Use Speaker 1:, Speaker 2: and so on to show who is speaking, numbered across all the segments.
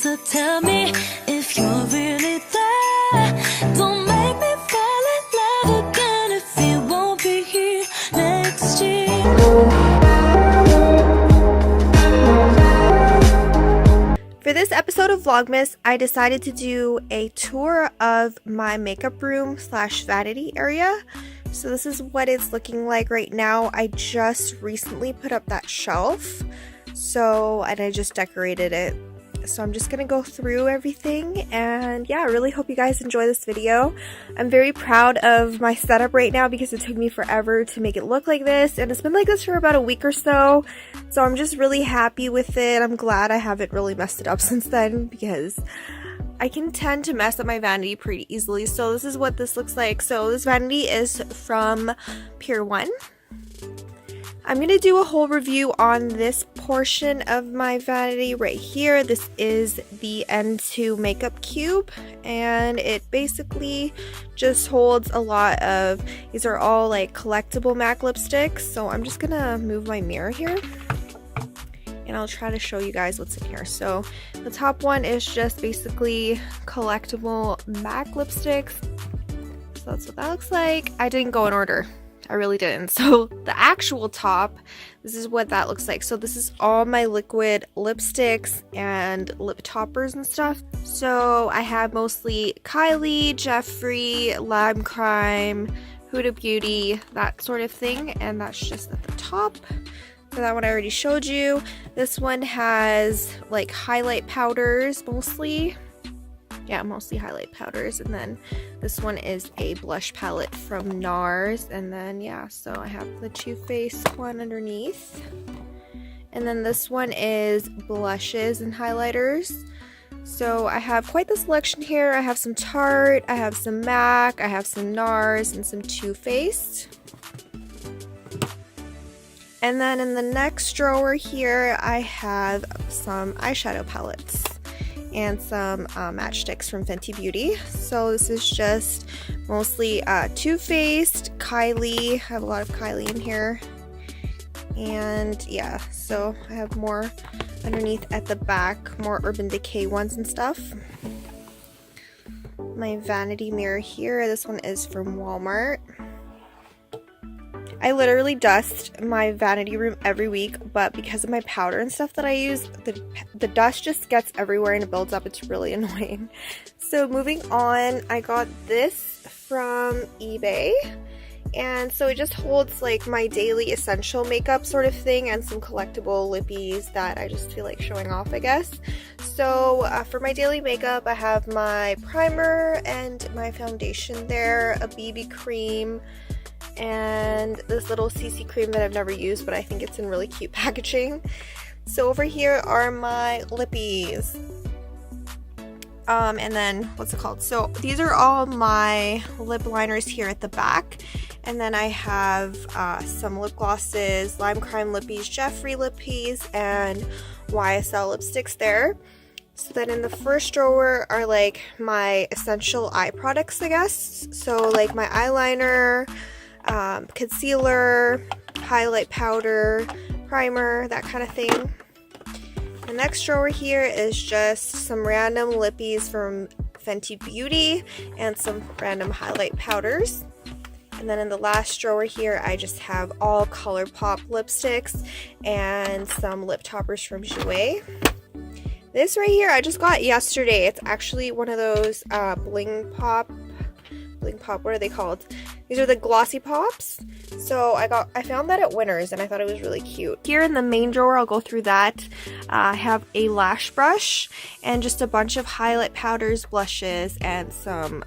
Speaker 1: So tell me if you're really there. Don't make me fall in love again if you won't be here next year.
Speaker 2: For this episode of Vlogmas, I decided to do a tour of my makeup room / vanity area. So this is what it's looking like right now. I just recently put up that shelf, and I just decorated it. So I'm just gonna go through everything, and yeah, I really hope you guys enjoy this video. I'm very proud of my setup right now because it took me forever to make it look like this, and it's been like this for about a week or so. So I'm just really happy with it. I'm glad I haven't really messed it up since then, because I can tend to mess up my vanity pretty easily. So this is what this looks like. So this vanity is from Pier 1. I'm going to do a whole review on this portion of my vanity right here. This is the N2 makeup cube, and it basically just holds a lot of, these are all like collectible MAC lipsticks. So I'm just going to move my mirror here, and I'll try to show you guys what's in here. So the top one is just basically collectible MAC lipsticks. So that's what that looks like. I didn't go in order. I really didn't. So the actual top, this is what that looks like. So this is all my liquid lipsticks and lip toppers and stuff. So I have mostly Kylie, Jeffree, Lime Crime, Huda Beauty, that sort of thing. And that's just at the top. So that one I already showed you. This one has like highlight powders mostly. Yeah, mostly highlight powders. And then this one is a blush palette from NARS. And then, yeah, so I have the Too Faced one underneath. And then this one is blushes and highlighters. So I have quite the selection here. I have some Tarte, I have some MAC, I have some NARS, and some Too Faced. And then in the next drawer here, I have some eyeshadow palettes and some matchsticks from Fenty Beauty. So this is just mostly Too Faced, Kylie. I have a lot of Kylie in here. And yeah, so I have more underneath at the back, more Urban Decay ones and stuff. My vanity mirror here, this one is from Walmart. I literally dust my vanity room every week, but because of my powder and stuff that I use, the dust just gets everywhere and it builds up. It's really annoying. So moving on, I got this from eBay. And so it just holds like my daily essential makeup sort of thing and some collectible lippies that I just feel like showing off, I guess. So for my daily makeup, I have my primer and my foundation there, a BB cream, and this little CC cream that I've never used, but I think it's in really cute packaging. So over here are my lippies. And then, what's it called? So these are all my lip liners here at the back. And then I have some lip glosses, Lime Crime lippies, Jeffree lippies, and YSL lipsticks there. So then in the first drawer are like my essential eye products, I guess. So like my eyeliner, concealer, highlight powder, primer, that kind of thing. The next drawer here is just some random lippies from Fenty Beauty and some random highlight powders. And then in the last drawer here, I just have all ColourPop lipsticks and some lip toppers from Jouer. This right here I just got yesterday. It's actually one of those Bling Pop, what are they called? These are the glossy pops. So I found that at Winners and I thought it was really cute. Here in the main drawer, I'll go through that. I have a lash brush and just a bunch of highlight powders, blushes, and some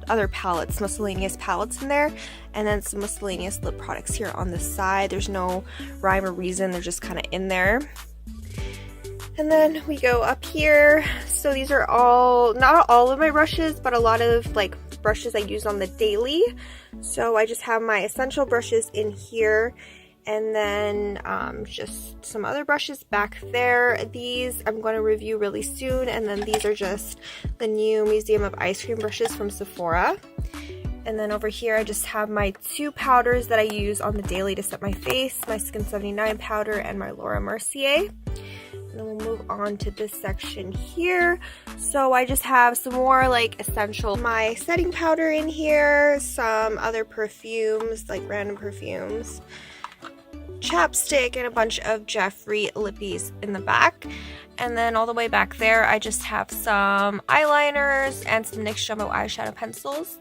Speaker 2: other palettes, miscellaneous palettes in there. And then some miscellaneous lip products here on the side. There's no rhyme or reason, they're just kind of in there. And then we go up here. So these are all, not all of my brushes, but a lot of like brushes I use on the daily. So I just have my essential brushes in here, and then just some other brushes back there. These I'm going to review really soon, and then these are just the new Museum of Ice Cream brushes from Sephora. And then over here I just have my two powders that I use on the daily to set my face, my Skin 79 powder and my Laura Mercier. And then we'll move on to this section here. So I just have some more like essential, my setting powder in here, some other perfumes, like random perfumes, chapstick, and a bunch of Jeffree lippies in the back. And then all the way back there, I just have some eyeliners and some NYX Jumbo eyeshadow pencils.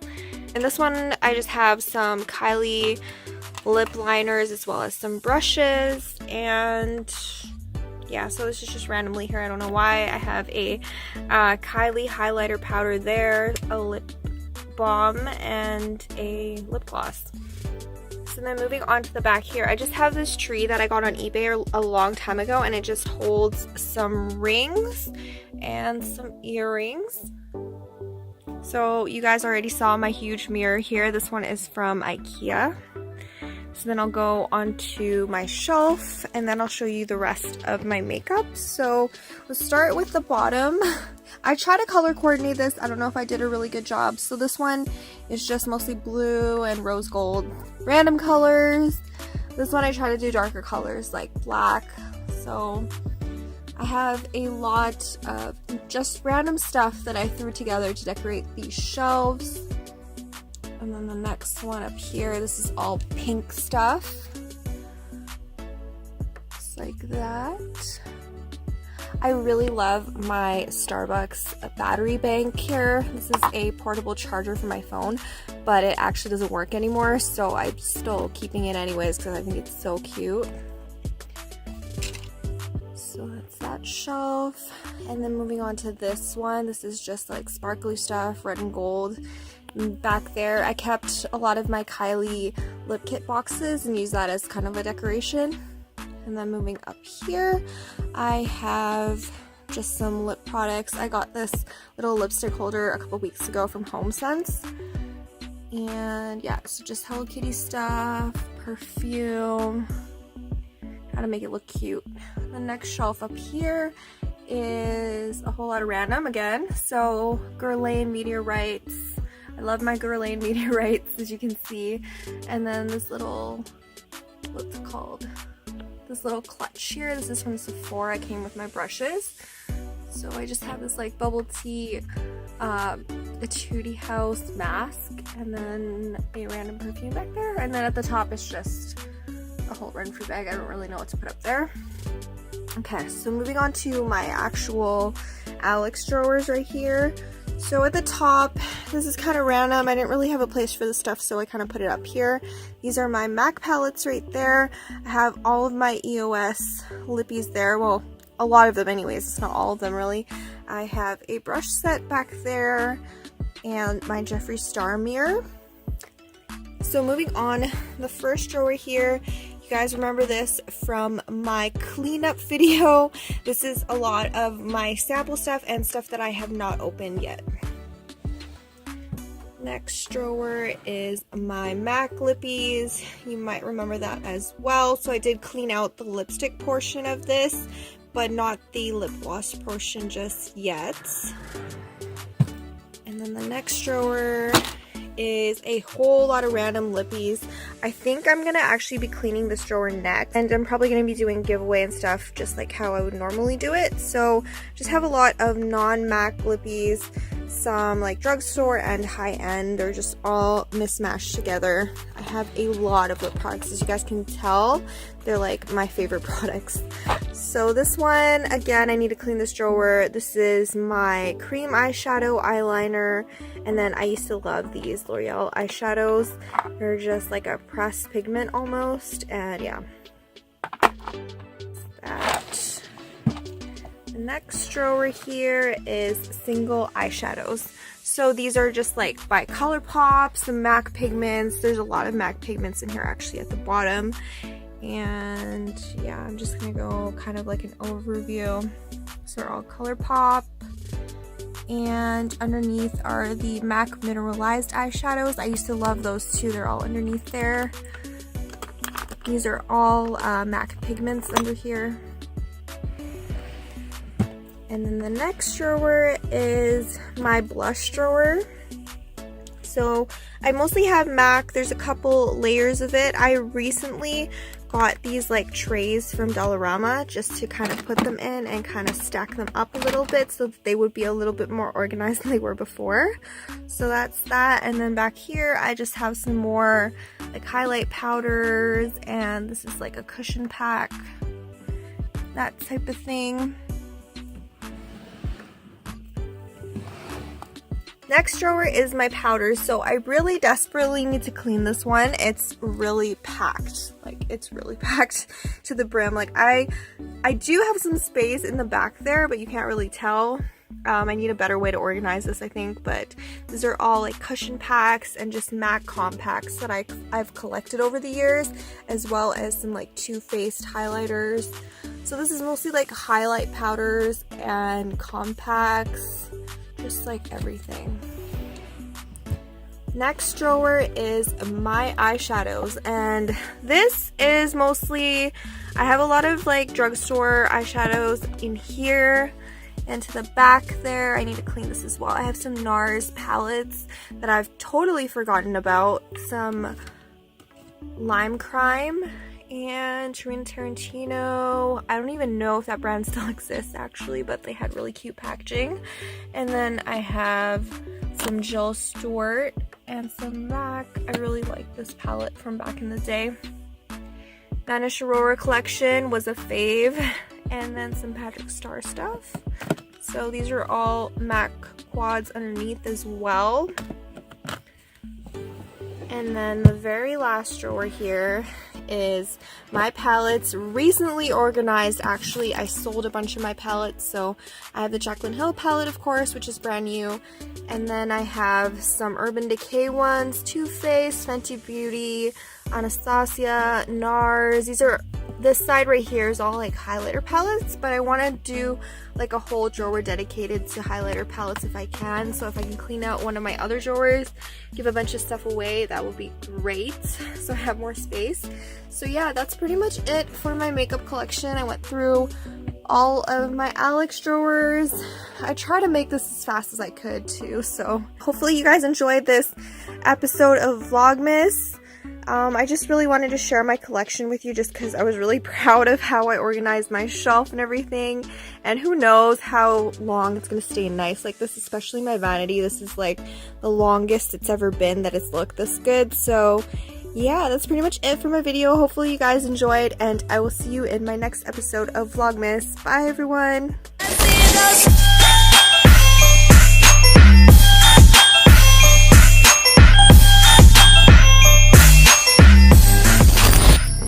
Speaker 2: And this one, I just have some Kylie lip liners as well as some brushes. And yeah, so this is just randomly here. I don't know why. I have a Kylie highlighter powder there, a lip balm, and a lip gloss. So then moving on to the back here, I just have this tree that I got on eBay a long time ago, and it just holds some rings and some earrings. So you guys already saw my huge mirror here. This one is from IKEA. So then I'll go onto my shelf, and then I'll show you the rest of my makeup. So let's start with the bottom. I try to color coordinate this. I don't know if I did a really good job. So this one is just mostly blue and rose gold, random colors. This one I try to do darker colors like black. So I have a lot of just random stuff that I threw together to decorate these shelves. And then the next one up here, this is all pink stuff. Just like that. I really love my Starbucks battery bank here. This is a portable charger for my phone, but it actually doesn't work anymore, so I'm still keeping it anyways because I think it's so cute. So that's that shelf. And then moving on to this one, this is just like sparkly stuff, red and gold. Back there, I kept a lot of my Kylie lip kit boxes and used that as kind of a decoration. And then moving up here, I have just some lip products. I got this little lipstick holder a couple weeks ago from HomeSense. And yeah, so just Hello Kitty stuff, perfume, how to make it look cute. The next shelf up here is a whole lot of random again. So Guerlain Meteorites. I love my Guerlain Meteorites, as you can see. And then this little, what's it called? This little clutch here. This is from Sephora. It came with my brushes. So I just have this like bubble tea Etude House mask, and then a random perfume back there. And then at the top it's just a whole Renfrew bag. I don't really know what to put up there. Okay, so moving on to my actual Alex drawers right here. So at the top, this is kind of random. I didn't really have a place for this stuff, so I kind of put it up here. These are my MAC palettes right there. I have all of my EOS lippies there. Well, a lot of them anyways. It's not all of them really. I have a brush set back there and my Jeffree Star mirror. So moving on, the first drawer here, you guys remember this from my cleanup video. This is a lot of my sample stuff and stuff that I have not opened yet. Next drawer is my MAC lippies. You might remember that as well. So I did clean out the lipstick portion of this, but not the lip gloss portion just yet. And then the next drawer is a whole lot of random lippies. I think I'm gonna actually be cleaning this drawer next, and I'm probably gonna be doing giveaway and stuff just like how I would normally do it. So just have a lot of non-MAC lippies, some like drugstore and high-end. They're just all mismatched together. I have a lot of lip products, as you guys can tell. They're like my favorite products. So this one, again, I need to clean this drawer. This is my cream eyeshadow eyeliner, and then I used to love these L'Oreal eyeshadows. They're just like a pressed pigment almost, and yeah. That. The next drawer here is single eyeshadows. So these are just like by ColourPop, some MAC pigments. There's a lot of MAC pigments in here actually at the bottom. And yeah, I'm just gonna go kind of like an overview. So they're all ColourPop. And underneath are the MAC mineralized eyeshadows. I used to love those too. They're all underneath there. These are all MAC pigments under here. And then the next drawer is my blush drawer. So I mostly have MAC. There's a couple layers of it. I recently got these like trays from Dollarama just to kind of put them in and kind of stack them up a little bit so that they would be a little bit more organized than they were before. So that's that. And then back here I just have some more like highlight powders, and this is like a cushion pack, that type of thing. Next drawer is my powders. So I really desperately need to clean this one. It's really packed. Like, it's really packed to the brim. Like, I do have some space in the back there, but you can't really tell. I need a better way to organize this, I think, but these are all like cushion packs and just MAC compacts that I've collected over the years, as well as some like Too Faced highlighters. So this is mostly like highlight powders and compacts, just like everything. Next drawer is my eyeshadows, and this is mostly, I have a lot of like drugstore eyeshadows in here. And to the back there, I need to clean this as well. I have some NARS palettes that I've totally forgotten about. Some Lime Crime and Tarantino. I don't even know if that brand still exists actually, but they had really cute packaging. And then I have some Jill Stewart and some MAC. I really like this palette from back in the day. Vanish Aurora collection was a fave. And then some Patrick Star stuff. So these are all MAC quads underneath as well. And then the very last drawer here is my palettes, recently organized. Actually, I sold a bunch of my palettes, so I have the Jaclyn Hill palette, of course, which is brand new, and then I have some Urban Decay ones, Too Faced, Fenty Beauty, Anastasia, NARS. This side right here is all like highlighter palettes, but I want to do like a whole drawer dedicated to highlighter palettes if I can. So if I can clean out one of my other drawers, give a bunch of stuff away, that would be great, so I have more space. So yeah, that's pretty much it for my makeup collection. I went through all of my Alex drawers. I try to make this as fast as I could too, so hopefully you guys enjoyed this episode of Vlogmas. I just really wanted to share my collection with you just because I was really proud of how I organized my shelf and everything, and who knows how long it's going to stay nice like this, especially my vanity. This is like the longest it's ever been that it's looked this good. So yeah, that's pretty much it for my video. Hopefully you guys enjoyed, and I will see you in my next episode of Vlogmas. Bye everyone!